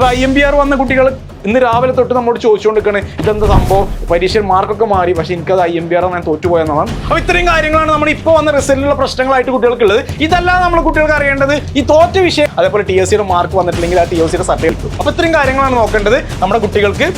അപ്പോൾ IMBR വന്ന കുട്ടികൾ ഇന്ന് രാവിലെ തൊട്ട് നമ്മോട് ചോദിച്ചുകൊണ്ടിരിക്കുകയാണ് ഇതെന്താ സംഭവം, പരീക്ഷയിൽ മാർക്കൊക്കെ മാറി, പക്ഷേ എനിക്കത് IMBR ഞാൻ തോറ്റുപോയെന്നാണ്. അപ്പോൾ ഇത്രയും കാര്യങ്ങളാണ് നമ്മൾ ഇപ്പോൾ വന്ന റിസൾട്ടിലുള്ള പ്രശ്നങ്ങളായിട്ട് കുട്ടികൾക്കുള്ളത്. ഇതല്ലാതെ നമ്മൾ കുട്ടികൾക്ക് അറിയേണ്ടത് ഈ തോറ്റ വിഷയം, അതേപോലെ TSCയുടെ മാർക്ക് വന്നിട്ടില്ലെങ്കിൽ ആ TSCയുടെ സർട്ടിഫിക്കറ്റ് കിട്ടും. അപ്പോൾ ഇത്രയും കാര്യങ്ങളാണ് നോക്കേണ്ടത് നമ്മുടെ കുട്ടികൾക്ക്.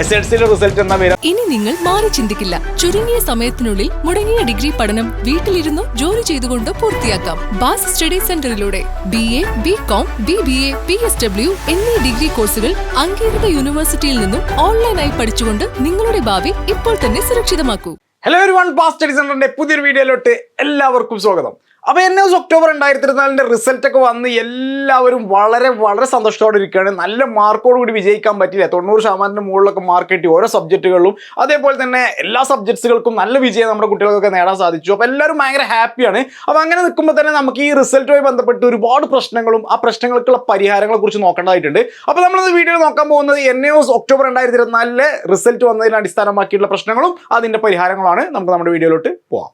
SSLCയുടെ റിസൾട്ട് എന്നാ വരിക? ഇനി നിങ്ങൾ മാറി ചിന്തിക്കില്ല. ചുരുങ്ങിയ സമയത്തിനുള്ളിൽ മുടങ്ങിയ ഡിഗ്രി പഠനം വീട്ടിലിരുന്നോ ജോലി ചെയ്തുകൊണ്ട് പൂർത്തിയാക്കാം. ബാസ് സ്റ്റഡി സെന്ററിലൂടെ BA, BCom, BBA, PSW എന്നീ ഡിഗ്രി കോഴ്സുകൾ അംഗീകൃത യൂണിവേഴ്സിറ്റിയിൽ നിന്നും ഓൺലൈനായി പഠിച്ചുകൊണ്ട് നിങ്ങളുടെ ഭാവി ഇപ്പോൾ തന്നെ സുരക്ഷിതമാക്കൂ. ഹലോ എവരിവൺ, ബാസ് സ്റ്റഡി സെന്ററിന്റെ പുതിയൊരു വീഡിയോയിലോട്ട് എല്ലാവർക്കും സ്വാഗതം. അപ്പോൾ NS ഒക്ടോബർ 2024 റിസൾട്ട് ഒക്കെ വന്ന് എല്ലാവരും വളരെ വളരെ സന്തോഷത്തോടെ ഇരിക്കുകയാണ്. നല്ല മാർക്കോട് കൂടി വിജയിക്കാൻ പറ്റില്ല. 90% മുകളിലൊക്കെ മാർക്ക് കിട്ടി ഓരോ സബ്ജക്റ്റുകളിലും. അതേപോലെ തന്നെ എല്ലാ സബ്ജക്ട്സുകൾക്കും നല്ല വിജയം നമ്മുടെ കുട്ടികൾക്കൊക്കെ നേടാൻ സാധിച്ചു. അപ്പോൾ എല്ലാവരും ഭയങ്കര ഹാപ്പിയാണ്. അപ്പോൾ അങ്ങനെ നിൽക്കുമ്പോൾ തന്നെ നമുക്ക് ഈ റിസൾട്ടുമായി ബന്ധപ്പെട്ട് ഒരുപാട് പ്രശ്നങ്ങളും ആ പ്രശ്നങ്ങൾക്കുള്ള പരിഹാരങ്ങളെ കുറിച്ച് നോക്കേണ്ടതായിട്ടുണ്ട്. അപ്പോൾ നമ്മൾ വീഡിയോ നോക്കാൻ പോകുന്നത് NS ഒക്ടോബർ 2024 റിസൾട്ട് വന്നതിനെ അടിസ്ഥാനമാക്കിയിട്ടുള്ള പ്രശ്നങ്ങളും അതിൻ്റെ പരിഹാരങ്ങളാണ്. നമുക്ക് നമ്മുടെ വീഡിയോയിലോട്ട് പോകാം.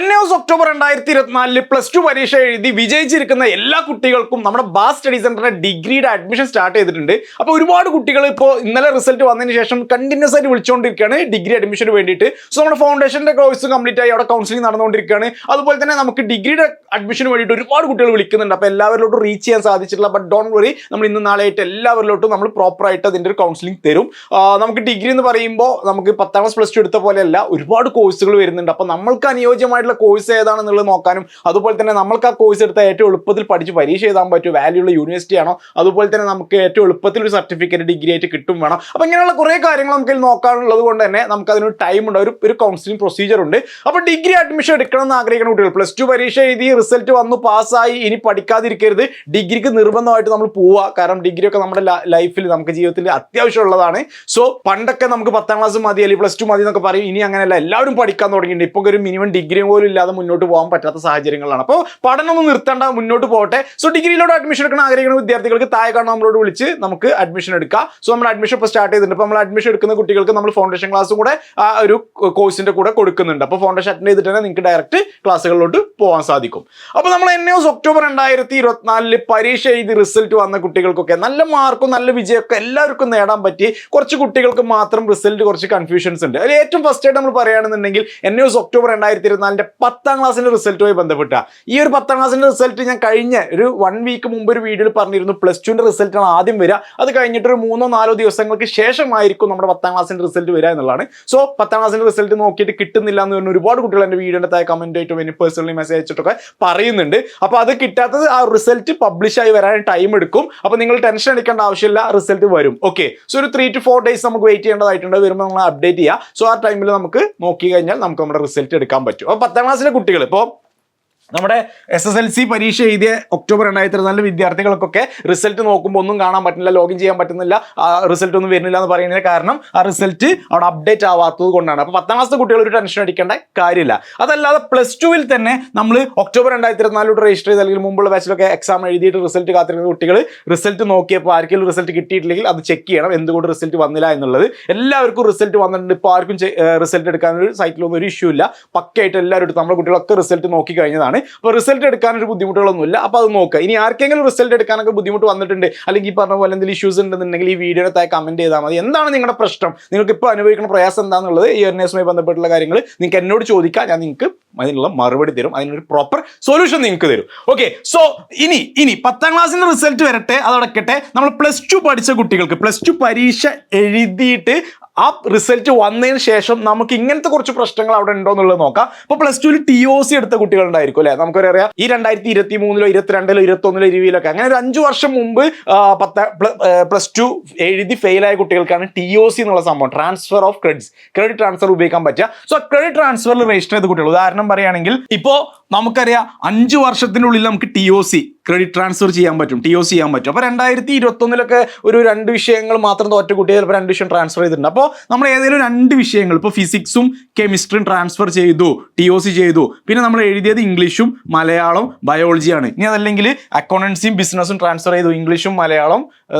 NS ഒക്ടോബർ 2024 +2 പരീക്ഷ എഴുതി വിജയിച്ചിരിക്കുന്ന എല്ലാ കുട്ടികൾക്കും നമ്മുടെ ബാസ് സ്റ്റഡി സെന്ററിന്റെ ഡിഗ്രിയുടെ അഡ്മിഷൻ സ്റ്റാർട്ട് ചെയ്തിട്ടുണ്ട്. അപ്പോൾ ഒരുപാട് കുട്ടികൾ ഇപ്പോൾ ഇന്നലെ റിസൾട്ട് വന്നതിന് ശേഷം കണ്ടിന്യൂസ് ആയിട്ട് വിളിച്ചുകൊണ്ടിരിക്കുകയാണ് ഡിഗ്രി അഡ്മിഷന് വേണ്ടിയിട്ട്. സോ നമ്മുടെ ഫൗണ്ടേഷന്റെ കോഴ്സ് കംപ്ലീറ്റ് ആയി അവിടെ കൗൺസിലിംഗ് നടന്നുകൊണ്ടിരിക്കുകയാണ്. അതുപോലെ തന്നെ നമുക്ക് ഡിഗ്രിയുടെ അഡ്മിഷന് വേണ്ടിയിട്ട് ഒരുപാട് കുട്ടികൾ വിളിക്കുന്നുണ്ട്. അപ്പോൾ എല്ലാവരിലോട്ടും റീച്ച് ചെയ്യാൻ സാധിച്ചിട്ടില്ല. ബട്ട് ഡോണ്ട് വറി, നമ്മൾ ഇന്ന് നാളെയായിട്ട് എല്ലാവരിലോട്ടും നമ്മൾ പ്രോപ്പറായിട്ട് അതിൻ്റെ ഒരു കൗൺസിലിംഗ് തരും. നമുക്ക് ഡിഗ്രി എന്ന് പറയുമ്പോൾ നമുക്ക് 10ാം ക്ലാസ് +2 എടുത്ത പോലെയല്ല, ഒരുപാട് കോഴ്സുകൾ വരുന്നുണ്ട്. അപ്പോൾ നമ്മൾക്ക് അനുയോജ്യമായിട്ടുള്ള കോഴ്സ് ഏതാണെന്നുള്ളത് നോക്കാനും, അതുപോലെ തന്നെ നമ്മൾക്ക് ആ കോഴ്സ് എടുത്താൽ ഏറ്റവും എളുപ്പത്തിൽ പഠിച്ച് പരീക്ഷ എഴുതാൻ പറ്റും, വാല്യുള്ള യൂണിവേഴ്സിറ്റി ആണോ, അതുപോലെ തന്നെ നമുക്ക് ഏറ്റവും എളുപ്പത്തിൽ ഒരു സർട്ടിഫിക്കറ്റ് ഡിഗ്രി ആയിട്ട് കിട്ടും വേണം. അപ്പോൾ ഇങ്ങനെയുള്ള കുറേ കാര്യങ്ങൾ നമുക്ക് നോക്കാനുള്ളത് കൊണ്ട് തന്നെ നമുക്ക് അതിനൊരു ടൈം ഉണ്ട്, ഒരു കൗൺസിലിംഗ് പ്രൊസീജിയർ ഉണ്ട്. അപ്പോൾ ഡിഗ്രി അഡ്മിഷൻ എടുക്കണം എന്ന് ആഗ്രഹിക്കുന്ന കുട്ടികൾ +2 പരീക്ഷ എഴുതി റിസൾട്ട് വന്നു പാസ്സായി ഇനി പഠിക്കാതിരിക്കരുത്. ഡിഗ്രിക്ക് നിർബന്ധമായിട്ട് നമ്മൾ പോവുക. കാരണം ഡിഗ്രി ഒക്കെ നമ്മുടെ ലൈഫിൽ നമുക്ക് ജീവിതത്തിൽ അത്യാവശ്യമുള്ളതാണ്. സോ പണ്ടൊക്കെ നമുക്ക് 10ാം ക്ലാസ് മതി അല്ലെങ്കിൽ +2 മതി എന്നൊക്കെ പറയും. ഇനി അങ്ങനെയല്ല, എല്ലാവരും പഠിക്കാൻ തുടങ്ങിയിട്ടുണ്ട്. ഇപ്പോൾ ഒരു മിനിമം ഡിഗ്രി പോലും ഇല്ലാതെ മുന്നോട്ട് പോകാൻ പറ്റാത്ത സാഹചര്യങ്ങളാണ്. അപ്പോൾ പഠനം ഒന്നും നിർത്തേണ്ട, മുന്നോട്ട് പോകട്ടെ. സോ ഡിഗ്രിയിലോട്ട് അഡ്മിഷൻ എടുക്കണം ആഗ്രഹിക്കുന്ന വിദ്യാർത്ഥികൾക്ക് താഴെ കാണാൻ നമ്മളോട് വിളിച്ച് നമുക്ക് അഡ്മിഷൻ എടുക്കാം. സോ നമ്മൾ അഡ്മിഷൻ ഇപ്പോൾ സ്റ്റാർട്ട് ചെയ്തിട്ടുണ്ട്. അപ്പോൾ നമ്മൾ അഡ്മിഷൻ എടുക്കുന്ന കുട്ടികൾക്ക് നമ്മൾ ഫൗണ്ടേഷൻ ക്ലാസ്സും കൂടെ ആ ഒരു കോഴ്സിന്റെ കൂടെ കൊടുക്കുന്നുണ്ട്. അപ്പോൾ ഫൗണ്ടേഷൻ അറ്റൻഡ് ചെയ്തിട്ട് തന്നെ നിങ്ങൾക്ക് ഡയറക്റ്റ് ക്ലാസ്സുകളിലോട്ട് പോകാൻ സാധിക്കും. അപ്പോൾ നമ്മൾ NS ഒക്ടോബർ 2024 പരീക്ഷ എഴുതി റിസൾട്ട് വന്ന കുട്ടികൾക്കൊക്കെ നല്ല മാർക്കും നല്ല വിജയമൊക്കെ എല്ലാവർക്കും നേടാൻ പറ്റി. കുറച്ച് കുട്ടികൾക്ക് മാത്രം റിസൾട്ട് കുറച്ച് കൺഫ്യൂഷൻസ് ഉണ്ട്. അതിൽ ഏറ്റവും ഫസ്റ്റ് ആയിട്ട് നമ്മൾ പറയുകയാണെന്നുണ്ടെങ്കിൽ NS ഒക്ടോബർ 2024 10ാം ക്ലാസ്സിന്റെ റിസൾട്ടുമായി ബന്ധപ്പെട്ട ഈ ഒരു 10ാം ക്ലാസ്സിന്റെ റിസൾട്ട് ഞാൻ കഴിഞ്ഞ ഒരു 1 വീക്ക് മുമ്പ് ഒരു വീഡിയോയിൽ പറഞ്ഞിരുന്നു. +2ന്റെ റിസൾട്ടാണ് ആദ്യം വരിക. അത് കഴിഞ്ഞിട്ട് ഒരു 3-4 ദിവസങ്ങൾക്ക് ശേഷമായിരിക്കും നമ്മുടെ 10ാം ക്ലാസ്സിന്റെ റിസൾട്ട് വരിക എന്നുള്ളതാണ്. സോ 10ാം ക്ലാസ്സിന്റെ റിസൾട്ട് നോക്കിയിട്ട് കിട്ടുന്നില്ല എന്ന് പറഞ്ഞ ഒരുപാട് കുട്ടികൾ എൻ്റെ വീഡിയോയുടെ താഴെ കമന്റ് ആയിട്ടും എനിക്ക് പേഴ്സണലി മെസ്സേജ് അയച്ചിട്ടൊക്കെ പറയുന്നുണ്ട്. അപ്പോൾ അത് കിട്ടാത്തത് ആ റിസൾട്ട് പബ്ലിഷ് ആയി വരാൻ ടൈം എടുക്കും. അപ്പോൾ നിങ്ങൾ ടെൻഷൻ അടിക്കേണ്ട ആവശ്യമില്ല, റിസൾട്ട് വരും. ഓക്കെ, സോ ഒരു 3 to 4 days നമുക്ക് വെയിറ്റ് ചെയ്യേണ്ടതായിട്ടുണ്ട്. വരുമ്പോൾ നമ്മൾ അപ്ഡേറ്റ് ചെയ്യുക. സോ ആ ടൈമിൽ നമുക്ക് നോക്കി കഴിഞ്ഞാൽ നമുക്ക് നമ്മുടെ റിസൾട്ട് എടുക്കാൻ പറ്റും. അപ്പോൾ 10ാം ക്ലാസ്സിലെ കുട്ടികൾ ഇപ്പോൾ നമ്മുടെ SSLC പരീക്ഷ എഴുതിയ ഒക്ടോബർ 2024 വിദ്യാർത്ഥികൾക്കൊക്കെ റിസൾട്ട് നോക്കുമ്പോൾ ഒന്നും കാണാൻ പറ്റുന്നില്ല, ലോഗിൻ ചെയ്യാൻ പറ്റുന്നില്ല, റിസൾട്ട് ഒന്നും വരുന്നില്ല എന്ന് പറയുന്നതിന് കാരണം ആ റിസൾട്ട് അവിടെ അപ്ഡേറ്റ് ആവാത്തത് കൊണ്ടാണ്. അപ്പോൾ 10ാം ക്ലാസ്സിലെ കുട്ടികൾ ഒരു ടെൻഷൻ അടിക്കേണ്ട കാര്യമില്ല. അതല്ലാതെ +2 തന്നെ നമ്മൾ ഒക്ടോബർ 2024 രജിസ്റ്റർ ചെയ്ത് അല്ലെങ്കിൽ മുമ്പുള്ള ബാച്ചിലൊക്കെ എക്സാം എഴുതിയിട്ട് റിസൾട്ട് കാത്തിരുന്ന കുട്ടികൾ റിസൾട്ട് നോക്കിയപ്പോൾ ആർക്കെങ്കിലും റിസൾട്ട് കിട്ടിയിട്ടില്ലെങ്കിൽ അത് ചെക്ക് ചെയ്യണം, എന്തുകൊണ്ട് റിസൾട്ട് വന്നില്ല എന്നുള്ളത്. എല്ലാവർക്കും റിസൾട്ട് വന്നിട്ടുണ്ട്. ഇപ്പോൾ ആർക്കും റിസൾട്ട് എടുക്കാനൊരു സൈറ്റിലൊന്നും ഒരു ഇഷ്യൂ ഇല്ല. പക്കയായിട്ട് എല്ലാവരും എടുത്ത് നമ്മുടെ കുട്ടികളൊക്കെ റിസൾട്ട് നോക്കി കഴിഞ്ഞതാണ്. അപ്പോൾ റിസൾട്ട് എടുക്കാനൊരു ബുദ്ധിമുട്ടുകളൊന്നുമില്ല. അപ്പോൾ അത് നോക്കുക. ഇനി ആർക്കെങ്കിലും റിസൾട്ട് എടുക്കാനൊക്കെ ബുദ്ധിമുട്ട് വന്നിട്ടുണ്ട് അല്ലെങ്കിൽ ഈ പറഞ്ഞ പോലെ എന്തെങ്കിലും ഇഷ്യൂസ് ഉണ്ടെന്നുണ്ടെങ്കിൽ ഈ വീഡിയോയുടെ താഴെ കമന്റ് ചെയ്താൽ മതി. എന്താണ് നിങ്ങളുടെ പ്രശ്നം, നിങ്ങൾക്ക് ഇപ്പോൾ അനുഭവിക്കുന്ന പ്രയാസം എന്താണെന്നുള്ളത് ഈ NSമായി ബന്ധപ്പെട്ടുള്ള കാര്യങ്ങൾ നിങ്ങൾക്ക് എന്നോട് ചോദിക്കാം. ഞാൻ നിങ്ങൾക്ക് അതിനുള്ള മറുപടി തരും, അതിനൊരു പ്രോപ്പർ സൊല്യൂഷൻ നിങ്ങൾക്ക് തരും. ഓക്കെ, സോ ഇനി 10ാം ക്ലാസ്സിൻ്റെ റിസൾട്ട് വരട്ടെ, അതടക്കട്ടെ. നമ്മൾ +2 പഠിച്ച കുട്ടികൾക്ക് +2 പരീക്ഷ എഴുതിയിട്ട് ആ റിസൾട്ട് വന്നതിന് ശേഷം നമുക്ക് ഇങ്ങനത്തെ കുറച്ച് പ്രശ്നങ്ങൾ അവിടെ ഉണ്ടോ എന്നുള്ളത് നോക്കാം. അപ്പോൾ +2 TOC എടുത്ത കുട്ടികളുണ്ടായിരിക്കും അല്ലേ. നമുക്കറിയാം ഈ 2023-ലോ 22-ലോ 21-ലോ 20-ലൊക്കെ അങ്ങനെ ഒരു 5 വർഷം മുമ്പ് +2 എഴുതി ഫെയിലായ കുട്ടികൾക്കാണ് TOC എന്നുള്ള സംഭവം, ട്രാൻസ്ഫർ ഓഫ് ക്രെഡിറ്റ് ട്രാൻസ്ഫർ ഉപയോഗിക്കാൻ പറ്റുക. സോ ക്രെഡിറ്റ് ട്രാൻസ്ഫറിൽ രജിസ്റ്റർ ചെയ്ത കുട്ടികൾ, ഉദാഹരണം പറയുകയാണെങ്കിൽ ഇപ്പോൾ നമുക്കറിയാം 5 വർഷത്തിനുള്ളിൽ നമുക്ക് TOC ക്രെഡിറ്റ് ട്രാൻസ്ഫർ ചെയ്യാൻ പറ്റും, TOC ചെയ്യാൻ പറ്റും. അപ്പോൾ 2021 ഒരു 2 വിഷയങ്ങൾ മാത്രം തോറ്റ കുട്ടിയെ ചിലപ്പോൾ 2 വിഷയം ട്രാൻസ്ഫർ ചെയ്തിട്ടുണ്ട്. അപ്പോൾ നമ്മൾ ഏതെങ്കിലും 2 വിഷയങ്ങൾ ഇപ്പോൾ ഫിസിക്സും കെമിസ്ട്രിയും ട്രാൻസ്ഫർ ചെയ്തു, TOC ചെയ്തു. പിന്നെ നമ്മൾ എഴുതിയത് ഇംഗ്ലീഷും മലയാളം ബയോളജിയാണ്. ഇനി അതല്ലെങ്കിൽ അക്കൗണ്ടൻസിയും ബിസിനസ്സും ട്രാൻസ്ഫർ ചെയ്തു, ഇംഗ്ലീഷും മലയാളം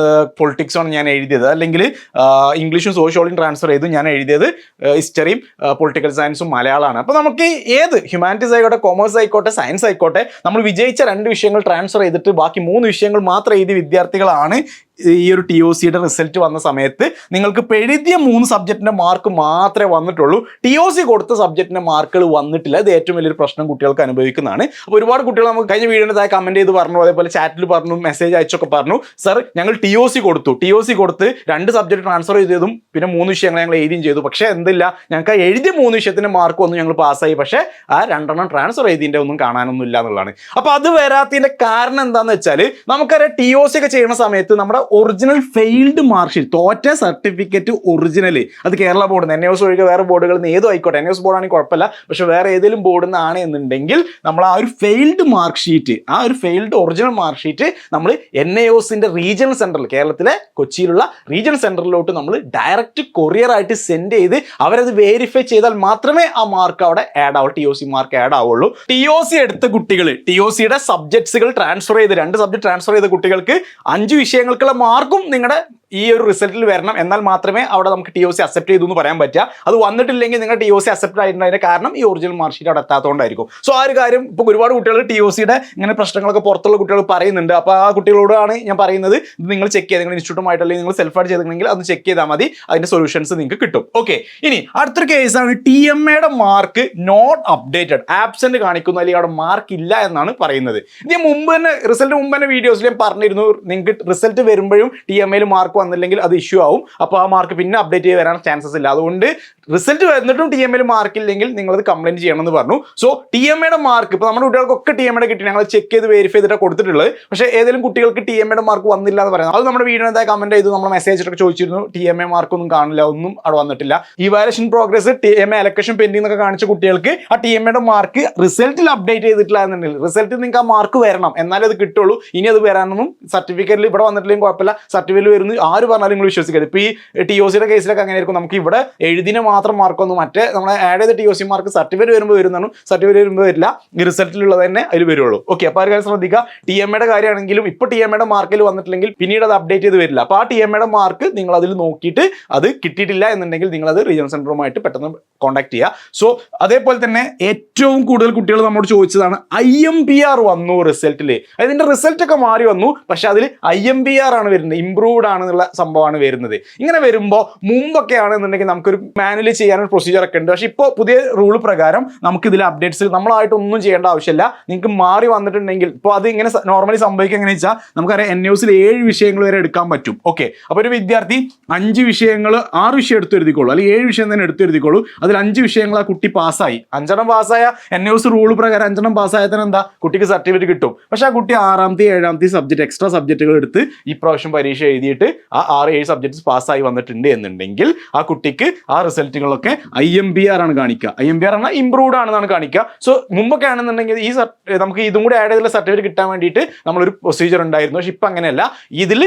പൊളിറ്റിക്സുമാണ് ഞാൻ എഴുതിയത്. അല്ലെങ്കിൽ ഇംഗ്ലീഷും സോഷ്യോളജിയും ട്രാൻസ്ഫർ ചെയ്തു, ഞാൻ എഴുതിയത് ഹിസ്റ്ററിയും പൊളിറ്റിക്കൽ സയൻസും മലയാളമാണ്. അപ്പോൾ നമുക്ക് ഏത് ഹ്യൂമാനിറ്റീസ് ആയിക്കോട്ടെ, കൊമേഴ്സ് ആയിക്കോട്ടെ, സയൻസ് ആയിക്കോട്ടെ, നമ്മൾ വിജയിച്ച 2 വിഷയങ്ങൾ ട്രാൻസ്ഫർ ചെയ്തിട്ട് ബാക്കി 3 വിഷയങ്ങൾ മാത്രം എഴുതിയ വിദ്യാർത്ഥികളാണ് ഈ ഒരു TOCയുടെ റിസൾട്ട് വന്ന സമയത്ത് നിങ്ങൾക്ക് എഴുതിയ 3 സബ്ജക്റ്റിൻ്റെ മാർക്ക് മാത്രമേ വന്നിട്ടുള്ളൂ. TOC കൊടുത്ത സബ്ജക്റ്റിൻ്റെ മാർക്കുകൾ വന്നിട്ടില്ല. ഇത് ഏറ്റവും വലിയൊരു പ്രശ്നം കുട്ടികൾക്ക് അനുഭവിക്കുന്നതാണ്. അപ്പോൾ ഒരുപാട് കുട്ടികൾ നമുക്ക് കഴിഞ്ഞ വീഡിയോയുടെ താഴെ കമൻറ്റ് ചെയ്ത് പറഞ്ഞു, അതേപോലെ ചാറ്റിൽ പറഞ്ഞു, മെസ്സേജ് അയച്ചൊക്കെ പറഞ്ഞു, സർ ഞങ്ങൾ TOC കൊടുത്തു, TOC കൊടുത്ത് 2 സബ്ജക്റ്റ് ട്രാൻസ്ഫർ ചെയ്തതും പിന്നെ 3 വിഷയങ്ങൾ ഞങ്ങൾ എഴുതിയും ചെയ്തു. പക്ഷേ എന്തില്ല, ഞങ്ങൾക്ക് എഴുതിയ 3 വിഷയത്തിൻ്റെ മാർക്ക് ഒന്നും ഞങ്ങൾ പാസ്സായി, പക്ഷേ ആ 2 ട്രാൻസ്ഫർ ചെയ്തതിൻ്റെ ഒന്നും കാണാനൊന്നും ഇല്ല എന്നുള്ളതാണ്. അപ്പോൾ അത് വരാത്തതിൻ്റെ കാരണം എന്താണെന്ന് വെച്ചാൽ നമുക്കറിയാം TOC ഒക്കെ ചെയ്യുന്ന സമയത്ത് നമ്മുടെ ഒറിജിനൽ ഫെയിൽഡ് മാർക്ക് ഷീറ്റ്, തോറ്റ സർട്ടിഫിക്കറ്റ് ഒറിജിനൽ, അത് കേരള ബോർഡിൽ നിന്ന്, NIOS ഒഴികെ വേറെ ബോർഡുകളിൽ നിന്ന് ഏതോ ആയിക്കോട്ടെ, NIOS ബോർഡാണെങ്കിൽ കുഴപ്പമില്ല, പക്ഷേ വേറെ ഏതെങ്കിലും ബോർഡിൽ നിന്നാണ് എന്നുണ്ടെങ്കിൽ നമ്മൾ ആ ഒരു ഫെയിൽഡ് മാർക്ക് ഷീറ്റ്, ആ ഒരു ഫെയിൽഡ് ഒറിജിനൽ മാർക്ക് ഷീറ്റ് നമ്മൾ NIOSന്റെ റീജിയണൽ സെൻറ്ററിൽ, കേരളത്തിലെ കൊച്ചിയിലുള്ള റീജിയണൽ സെൻറ്ററിലോട്ട് നമ്മൾ ഡയറക്റ്റ് കൊറിയർ ആയിട്ട് സെൻഡ് ചെയ്ത് അവരത് വെരിഫൈ ചെയ്താൽ മാത്രമേ ആ മാർക്ക് അവിടെ ആഡ് ആവുള്ളൂ, TOC മാർക്ക് ആഡ് ആവുള്ളൂ. TOC എടുത്ത കുട്ടികൾ, TOCയുടെ സബ്ജക്ട്സുകൾ ട്രാൻസ്ഫർ ചെയ്ത് 2 സബ്ജക്ട് ട്രാൻസ്ഫർ ചെയ്ത കുട്ടികൾക്ക് 5 വിഷയങ്ങൾക്കുള്ള മാർക്കും നിങ്ങളുടെ ഈ ഒരു റിസൾട്ടിൽ വരണം. എന്നാൽ മാത്രമേ അവിടെ നമുക്ക് TOC അക്സെപ്റ്റ് ചെയ്തു എന്ന് പറയാൻ പറ്റുക. അത് വന്നിട്ടില്ലെങ്കിൽ നിങ്ങൾ TOC അക്സെപ്റ്റ് ആയിട്ടുണ്ടായതിന്റെ കാരണം ഈ ഒറിജിനൽ മാർക്ക് ഷീറ്റ് അവിടെ എത്താത്തതുകൊണ്ടായിരിക്കും. സോ ആ ഒരു കാര്യം ഇപ്പോൾ ഒരുപാട് കുട്ടികൾ TOCയുടെ ഇങ്ങനെ പ്രശ്നങ്ങളൊക്കെ പുറത്തുള്ള കുട്ടികൾ പറയുന്നുണ്ട്. അപ്പോൾ ആ കുട്ടികളോടാണ് ഞാൻ പറയുന്നത്, ഇത് നിങ്ങൾ ചെക്ക് ചെയ്ത്, നിങ്ങൾ ഇൻസ്റ്റിറ്റ്യൂട്ടുമായിട്ട് അല്ലെങ്കിൽ നിങ്ങൾ സെൽഫ് ചെയ്തിട്ടുണ്ടെങ്കിൽ അത് ചെക്ക് ചെയ്താൽ മതി, അതിന്റെ സൊല്യൂഷൻസ് നിങ്ങൾക്ക് കിട്ടും. ഓക്കെ, ഇനി അടുത്തൊരു കേസാണ് TMAയുടെ മാർക്ക് നോട്ട് അപ്ഡേറ്റഡ്, ആബ്സെന്റ് കാണിക്കുന്നു, അല്ലെങ്കിൽ അവിടെ മാർക്ക് ഇല്ല എന്നാണ് പറയുന്നത്. ഇത് മുമ്പ് തന്നെ റിസൾട്ട് മുമ്പ് തന്നെ വീഡിയോസിൽ ഞാൻ പറഞ്ഞിരുന്നു, നിങ്ങൾക്ക് റിസൾട്ട് വരുമ്പോഴും TMAയിൽ മാർക്ക് വന്നില്ലെങ്കിൽ അത് ഇഷ്യൂ ആവും. അപ്പോൾ ആ മാർക്ക് പിന്നെ അപ്ഡേറ്റ് ചെയ്ത് വരാൻ ചാൻസസ് ഇല്ല. അതുകൊണ്ട് റിസൾട്ട് വന്നിട്ടും TMAയിൽ മാർക്ക് ഇല്ലെങ്കിൽ നിങ്ങളത് കംപ്ലൈൻറ്റ് ചെയ്യണമെന്ന് പറഞ്ഞു. സോ TMAയുടെ മാർക്ക് ഇപ്പോൾ നമ്മുടെ കുട്ടികൾക്കൊക്കെ TMAയുടെ കിട്ടി, ഞങ്ങൾ ചെക്ക് ചെയ്ത് വെരിഫൈ ചെയ്തിട്ട് കൊടുത്തിട്ടുള്ളത്. പക്ഷേ ഏതെങ്കിലും കുട്ടികൾക്ക് TMAയുടെ മാർക്ക് വന്നില്ല എന്ന് പറയുന്നത്, അത് നമ്മുടെ വീഡിയോ എന്തായാലും കമൻറ്റ് ചെയ്തു, നമ്മൾ മെസ്സേജൊക്കെ ചോദിച്ചിരുന്നു, TMA മാർക്കൊന്നും കാണില്ല, ഒന്നും അവിടെ വന്നിട്ടില്ല. Evaluation progress, TMA allocation pending എന്നൊക്കെ കാണിച്ച കുട്ടികൾക്ക് ആ TMAയുടെ മാർക്ക് റിസൾട്ടിൽ അപ്ഡേറ്റ് ചെയ്തിട്ടില്ല എന്നുണ്ടെങ്കിൽ റിസൾട്ടിൽ നിങ്ങൾക്ക് ആ മാർക്ക് വരണം, എന്നാലേ അത് കിട്ടുള്ളൂ. ഇനി അത് വരാനൊന്നും സർട്ടിഫിക്കറ്റിൽ ഇവിടെ വന്നിട്ടില്ലെങ്കിൽ കുഴപ്പമില്ല, സർട്ടിഫിക്കറ്റ് വരുന്നു ആര് പറഞ്ഞാലും നിങ്ങൾ വിശ്വസിക്കരുത്. ഇപ്പോൾ ഈ TOCയുടെ കേസിലൊക്കെ അങ്ങനെ ആയിരിക്കും, നമുക്ക് ഇവിടെ എഴുതിന് മാത്രം മാർക്കൊന്നും, മറ്റേ നമ്മൾ ആഡ് ചെയ്ത TOC മാർക്ക് സർട്ടിഫിക്കറ്റ് വരുമ്പോൾ വരുന്നതാണ്, സർട്ടിഫിക്കറ്റ് വരുമ്പോൾ വരില്ല, ഈ റിസൾട്ടിലുള്ളത് തന്നെ അതിൽ വരുള്ളൂ. ഓക്കെ, അപ്പോൾ ആ കാര്യം ശ്രദ്ധിക്കുക. TMAയുടെ കാര്യമാണെങ്കിലും ഇപ്പോൾ TMAയുടെ മാർക്കിൽ വന്നിട്ടില്ലെങ്കിൽ പിന്നീട് അത് അപ്ഡേറ്റ് ചെയ്ത് വരില്ല. അപ്പോൾ ആ TMAയുടെ മാർക്ക് നിങ്ങൾ അതിൽ നോക്കിയിട്ട് അത് കിട്ടിയിട്ടില്ല എന്നുണ്ടെങ്കിൽ നിങ്ങളത് റീജിയണൽ സെൻറ്ററുമായിട്ട് പെട്ടെന്ന് കോൺടാക്ട് ചെയ്യുക. സോ അതേപോലെ തന്നെ ഏറ്റവും കൂടുതൽ കുട്ടികൾ നമ്മോട് ചോദിച്ചതാണ് IMPR വന്നു റിസൾട്ടിൽ, അതിൻ്റെ റിസൾട്ടൊക്കെ മാറി വന്നു, പക്ഷെ അതിൽ IMPR ആണ് വരുന്നത്, ഇംപ്രൂവ്ഡ് ആണെന്നുള്ള സംഭവമാണ് വരുന്നത്. ഇങ്ങനെ വരുമ്പോൾ മുമ്പൊക്കെ ആണെന്നുണ്ടെങ്കിൽ നമുക്കൊരു മാനുവലി ചെയ്യാനൊരു പ്രൊസീജിയർ ഒക്കെ ഉണ്ട്. പക്ഷേ ഇപ്പോൾ പുതിയ റൂൾ പ്രകാരം നമുക്ക് ഇതിൽ അപ്ഡേറ്റ്സ് നമ്മളായിട്ടൊന്നും ചെയ്യേണ്ട ആവശ്യമില്ല. നിങ്ങൾക്ക് മാറി വന്നിട്ടുണ്ടെങ്കിൽ ഇപ്പോൾ അത് ഇങ്ങനെ നോർമലി സംഭവിക്കുക എങ്ങനെയാ വെച്ചാൽ നമുക്കറിയാം NIOSൽ 7 വിഷയങ്ങൾ വരെ എടുക്കാൻ പറ്റും. ഓക്കെ, അപ്പോൾ ഒരു വിദ്യാർത്ഥി 5 വിഷയങ്ങൾ 6 വിഷയം എടുത്തെഴുതിക്കോളൂ, അല്ലെങ്കിൽ 7 വിഷയം തന്നെ എടുത്തെഴുതിക്കോളൂ. അതിൽ 5 വിഷയങ്ങൾ ആ കുട്ടി പാസ്സായി, 5 പാസ്സായ NIOS റൂൾ പ്രകാരം 5 പാസ്സായാൽ തന്നെ എന്താ കുട്ടിക്ക് സർട്ടിഫിക്കറ്റ് കിട്ടും. പക്ഷേ ആ കുട്ടി 6ാമത്തെ 7ാമത്തെ സബ്ജക്ട് എക്സ്ട്രാ സബ്ജക്റ്റുകൾ എടുത്ത് ഈ പ്രാവശ്യം പരീക്ഷ എഴുതിയിട്ട് ആ 6-7 സബ്ജക്ട്സ് പാസ്സായി വന്നിട്ടുണ്ട് എന്നുണ്ടെങ്കിൽ ആ കുട്ടിക്ക് ആ റിസൾട്ടുകളൊക്കെ IMPR ആണ് കാണിക്കുക. IMPR ആണ് ഇംപ്രൂവ്ഡ് ആണെന്നാണ് കാണിക്കുക. സോ മുമ്പൊക്കെ ആണെന്നുണ്ടെങ്കിൽ ഈ നമുക്ക് ഇതും കൂടി ആഡ് ചെയ്തുള്ള സർട്ടിഫിക്കറ്റ് കിട്ടാൻ വേണ്ടിയിട്ട് നമ്മളൊരു പ്രൊസീജിയർ ഉണ്ടായിരുന്നു. പക്ഷെ ഇപ്പം അങ്ങനെയല്ല. ഇതിൽ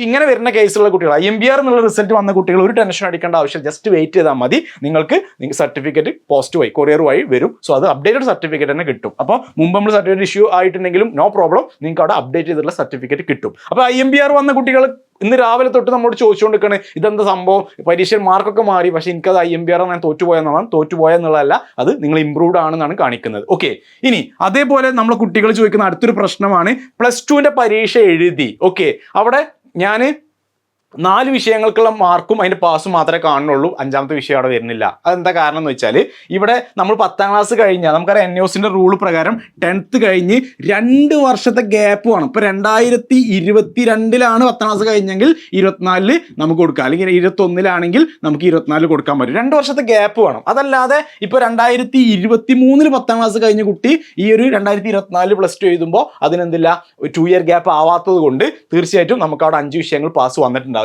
ഇങ്ങനെ വരുന്ന കേസുള്ള കുട്ടികൾ, IMPR എന്നുള്ള റിസൾട്ട് വന്ന കുട്ടികൾ ഒരു ടെൻഷൻ അടിക്കേണ്ട ആവശ്യം, ജസ്റ്റ് വെയിറ്റ് ചെയ്താൽ മതി. നിങ്ങൾക്ക് സർട്ടിഫിക്കറ്റ് പോസ്റ്റ് വഴി കൊറിയർ വഴി വരും. സോ അത് അപ്ഡേറ്റഡ് സർട്ടിഫിക്കറ്റ് തന്നെ കിട്ടും. അപ്പോൾ മുമ്പ് നമ്മൾ സർട്ടിഫിക്കറ്റ് ഇഷ്യൂ ആയിട്ടുണ്ടെങ്കിലും നോ പ്രോബ്ലം, നിങ്ങൾക്ക് അവിടെ അപ്ഡേറ്റ് ചെയ്തിട്ടുള്ള സർട്ടിഫിക്കറ്റ് കിട്ടും. അപ്പോൾ IMPR വന്ന കുട്ടികൾ ഇന്ന് രാവിലെ തൊട്ട് നമ്മോട് ചോദിച്ചുകൊണ്ടിരിക്കുകയാണ്, ഇതെന്താ സംഭവം, പരീക്ഷയിൽ മാർക്കൊക്കെ മാറി, പക്ഷേ എനിക്കത് IMPR ഞാൻ തോറ്റുപോയെന്നുള്ളതല്ല, അത് നിങ്ങൾ ഇംപ്രൂവ്ഡ് ആണെന്നാണ് കാണിക്കുന്നത്. ഓക്കെ, ഇനി അതേപോലെ നമ്മളെ കുട്ടികൾ ചോദിക്കുന്ന അടുത്തൊരു പ്രശ്നമാണ് +2ന്റെ പരീക്ഷ എഴുതി. ഓക്കെ, അവിടെ ഞാൻ 4 വിഷയങ്ങൾക്കുള്ള മാർക്കും അതിൻ്റെ പാസും മാത്രമേ കാണുന്നുള്ളൂ, 5ാമത്തെ വിഷയം അവിടെ വരുന്നില്ല. അതെന്താ കാരണം എന്ന് വെച്ചാൽ ഇവിടെ നമ്മൾ 10ാം ക്ലാസ് കഴിഞ്ഞാൽ നമുക്കറിയാം NIOSന്റെ റൂൾ പ്രകാരം 10th കഴിഞ്ഞ് 2 വർഷത്തെ ഗ്യാപ്പ് വേണം. ഇപ്പോൾ 2022 10ാം ക്ലാസ് കഴിഞ്ഞെങ്കിൽ 24 നമുക്ക് കൊടുക്കാം, അല്ലെങ്കിൽ 21 നമുക്ക് 24 കൊടുക്കാൻ പറ്റും. 2 വർഷത്തെ ഗ്യാപ്പ് വേണം. അതല്ലാതെ ഇപ്പോൾ 2023 10ാം ക്ലാസ് കഴിഞ്ഞ കുട്ടി ഈ ഒരു 2024 +2 എഴുതുമ്പോൾ അതിനെന്തില്ല, ഒരു 2 ഇയർ ഗ്യാപ്പ് ആവാത്തത് കൊണ്ട് തീർച്ചയായിട്ടും നമുക്ക് അവിടെ 5 വിഷയങ്ങൾ പാസ് വന്നിട്ടുണ്ട്.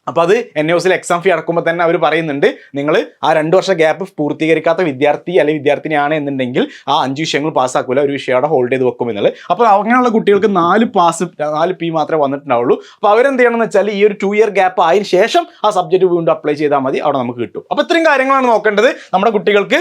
അപ്പോൾ അത് NAOSൽ എക്സാം ഫീ അടക്കുമ്പോൾ തന്നെ അവർ പറയുന്നുണ്ട്, നിങ്ങൾ ആ 2 വർഷം ഗ്യാപ്പ് പൂർത്തീകരിക്കാത്ത വിദ്യാർത്ഥി അല്ലെങ്കിൽ വിദ്യാർത്ഥിനിയാണ് എന്നുണ്ടെങ്കിൽ ആ 5 വിഷയങ്ങൾ പാസ്സാക്കില്ല, ഒരു വിഷയം അവിടെ ഹോൾഡ് ചെയ്ത് വെക്കും എന്നുള്ളത്. അപ്പോൾ അങ്ങനെയുള്ള കുട്ടികൾക്ക് 4 P മാത്രമേ വന്നിട്ടുണ്ടാവുള്ളൂ. അപ്പോൾ അവരെന്ത് ചെയ്യണമെന്ന് വെച്ചാൽ ഈ ഒരു 2 ഇയർ ഗ്യാപ്പ് ആയതിനു ശേഷം ആ സബ്ജക്റ്റ് വീണ്ടും അപ്ലൈ ചെയ്താൽ മതി, അവിടെ നമുക്ക് കിട്ടും. അപ്പോൾ ഇത്രയും കാര്യങ്ങളാണ് നോക്കേണ്ടത്. നമ്മുടെ കുട്ടികൾക്ക്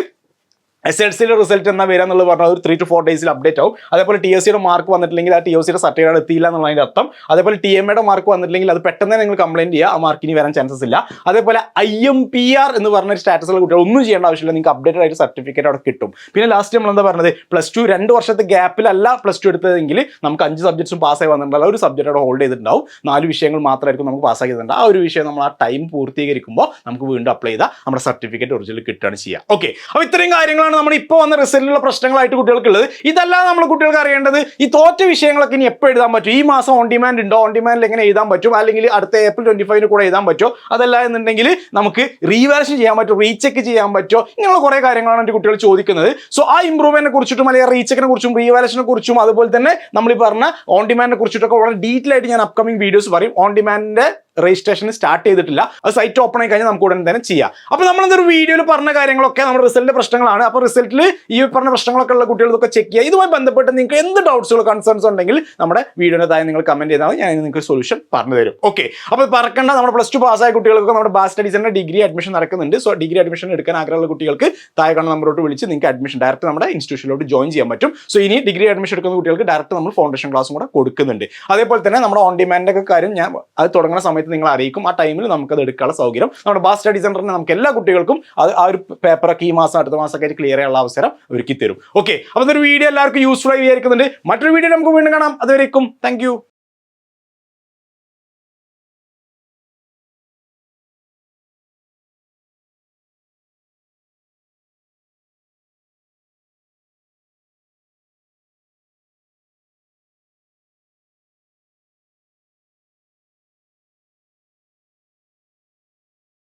SLCയുടെ റിസൾട്ട് എന്നാ വരിക എന്നുള്ളത് പറഞ്ഞാൽ ഒരു 3 to 4 ഡേയ്സിൽ അപ്ഡേറ്റ് ആവും. അതേപോലെ TSCയുടെ മാർക്ക് വന്നിട്ടില്ലെങ്കിൽ ആ TSCയുടെ സർട്ടിഫിക്കറ്റ് എത്തിയില്ല എന്നുള്ളതിന്റെ അർത്ഥം. അതേപോലെ TMAയുടെ മാർക്ക് വന്നിട്ടില്ലെങ്കിൽ അത് പെട്ടെന്ന് നിങ്ങൾ കംപ്ലൈന്റ് ചെയ്യുക, ആ മാർക്കിന് വരാൻ ചാൻസസ് ഇല്ല. അതേപോലെ IMPR എന്ന് പറഞ്ഞ ഒരു സ്റ്റാറ്റസുള്ള കുട്ടികൾ ഒന്നും ചെയ്യേണ്ട ആവശ്യമില്ല, നിങ്ങൾക്ക് അപ്ഡേറ്റഡ് ആയിട്ട് സർട്ടിഫിക്കറ്റ് അവിടെ കിട്ടും. പിന്നെ ലാസ്റ്റ് നമ്മൾ എന്താ പറഞ്ഞത്, +2 2 വർഷത്തെ ഗ്യാപ്പിലല്ല +2 എടുത്തതെങ്കിൽ നമുക്ക് 5 സബ്ജക്ട്സും പാസ്സായി വന്നിട്ടുള്ള ഒരു സബ്ജക്റ്റ് അവിടെ ഹോൾഡ് ചെയ്തിട്ടുണ്ടാവും. 4 വിഷയങ്ങൾ മാത്രമായിരിക്കും നമുക്ക് പാസ്സാക്കി തന്നിട്ടുണ്ട്. ആ ഒരു വിഷയം നമ്മൾ ആ ടൈം പൂർത്തീകരിക്കുമ്പോൾ നമുക്ക് വീണ്ടും അപ്ലൈ ചെയ്താൽ നമ്മുടെ സർട്ടിഫിക്കറ്റ് ഒറിജിനൽ കിട്ടുകയാണ് ചെയ്യുക. ഓക്കെ, അപ്പോൾ ഇത്രയും കാര്യങ്ങളാണ് നമ്മൾ ഇപ്പോൾ വന്ന റിസൾട്ടിലുള്ള പ്രശ്നങ്ങളായിട്ട് കുട്ടികൾക്കുള്ളത്. ഇതല്ലാതെ നമ്മൾ കുട്ടികൾക്ക് അറിയേണ്ടത് ഈ തോറ്റ വിഷയങ്ങളൊക്കെ ഇനി എപ്പോൾ എഴുതാൻ പറ്റും, ഈ മാസം ഓൺ ഡിമാൻഡ് ഉണ്ടോ, ഓൺ ഡിമാൻഡിൽ എങ്ങനെ എഴുതാൻ പറ്റും, അല്ലെങ്കിൽ അടുത്ത April 25 കൂടെ എഴുതാൻ പറ്റുമോ, അതല്ല എന്നുണ്ടെങ്കിൽ നമുക്ക് റീവാലുവേഷൻ ചെയ്യാൻ പറ്റുമോ, റീചെക്ക് ചെയ്യാൻ പറ്റുമോ, ഇങ്ങനെയുള്ള കുറേ കാര്യങ്ങളാണ് എൻ്റെ കുട്ടികൾ ചോദിക്കുന്നത്. സോ ആ ഇംപ്രൂവ്മെന്റിനെ കുറിച്ചിട്ടും അല്ലെങ്കിൽ റീചെക്കിനെ കുറിച്ചും റീവാലുവേഷനെ കുറിച്ചും അതുപോലെ തന്നെ നമ്മൾ ഈ പറഞ്ഞ ഓൺ ഡിമാൻഡിനെ കുറിച്ചിട്ടൊക്കെ വളരെ ഡീറ്റെയിൽ ആയിട്ട് ഞാൻ അപ്കമിംഗ് വീഡിയോസ് പറയും. ഓൺ ഡിമാൻഡിന്റെ രജിസ്ട്രേഷൻ സ്റ്റാർട്ട് ചെയ്തിട്ടില്ല, അത് സൈറ്റ് ഓപ്പൺ ആയി കഴിഞ്ഞാൽ നമുക്ക് ഉടൻ തന്നെ ചെയ്യാം. അപ്പോൾ നമ്മളെന്തൊരു വീഡിയോയിൽ പറഞ്ഞ കാര്യങ്ങളൊക്കെ നമ്മുടെ റിസൾട്ടിന്റെ പ്രശ്നങ്ങളാണ്. അപ്പോൾ റിസൾട്ടിൽ ഈ പറഞ്ഞ പ്രശ്നങ്ങളൊക്കെ ഉള്ള കുട്ടികൾ ഇതൊക്കെ ചെക്ക് ചെയ്യുക. ഇതുമായി ബന്ധപ്പെട്ട് നിങ്ങൾക്ക് എന്ത് ഡൗട്ട്സുകൾ കൺസേൺസ് ഉണ്ടെങ്കിൽ നമ്മുടെ വീഡിയോയുടെ താഴെ നിങ്ങൾ കമന്റ് ചെയ്താൽ ഞാൻ നിങ്ങൾക്ക് സൊല്യൂഷൻ പറഞ്ഞു തരും. ഓക്കെ, അപ്പോൾ പറക്കേണ്ട നമ്മുടെ +2 പാസ്സായ കുട്ടികൾക്ക് നമ്മുടെ ബാസ് സ്റ്റഡീസിന്റെ ഡിഗ്രി അഡ്മിഷൻ നടക്കുന്നുണ്ട്. സോ ഡിഗ്രി അഡ്മിഷൻ എടുക്കാൻ ആഗ്രഹമുള്ള കുട്ടികൾക്ക് താഴെ കാണുന്ന നമ്പറോട്ട് വിളിച്ച് നിങ്ങൾക്ക് അഡ്മിഷൻ ഡയറക്റ്റ് നമ്മുടെ ഇൻസ്റ്റിറ്റ്യൂഷനിലോട്ട് ജോയിൻ ചെയ്യാൻ പറ്റും. സോ ഇനി ഡിഗ്രി അഡ്മിഷൻ എടുക്കുന്ന കുട്ടികൾക്ക് ഡയറക്റ്റ് നമ്മൾ ഫൗണ്ടേഷൻ ക്ലാസ്സും കൂടെ കൊടുക്കുന്നുണ്ട്. അതേപോലെ തന്നെ നമ്മുടെ ഓൺ ഡിമാൻഡിന്റെ ഒക്കെ കാര്യം ഞാൻ അത് തുടങ്ങുന്ന സമയത്ത് നിങ്ങൾ അറിയിക്കും. ആ ടൈമിൽ നമുക്കത് എടുക്കാനുള്ള സൗകര്യം നമ്മുടെ ബാസ് സ്റ്റഡി സെന്ററിന് നമുക്ക് എല്ലാ കുട്ടികൾക്കും അത് ആ ഒരു പേപ്പറൊക്കെ ഈ മാസം അടുത്ത മാസമൊക്കെ ആയിട്ട് ക്ലിയർ ചെയ്യാനുള്ള അവസരം ഒരുക്കി തരും. ഓക്കെ, അപ്പോൾ ഇതൊരു വീഡിയോ എല്ലാവർക്കും യൂസ്ഫുൾ ആയി വിചാരിക്കുന്നുണ്ട്. മറ്റൊരു വീഡിയോ നമുക്ക് വീണ്ടും കാണാം. അതുവരേക്കും താങ്ക് യു.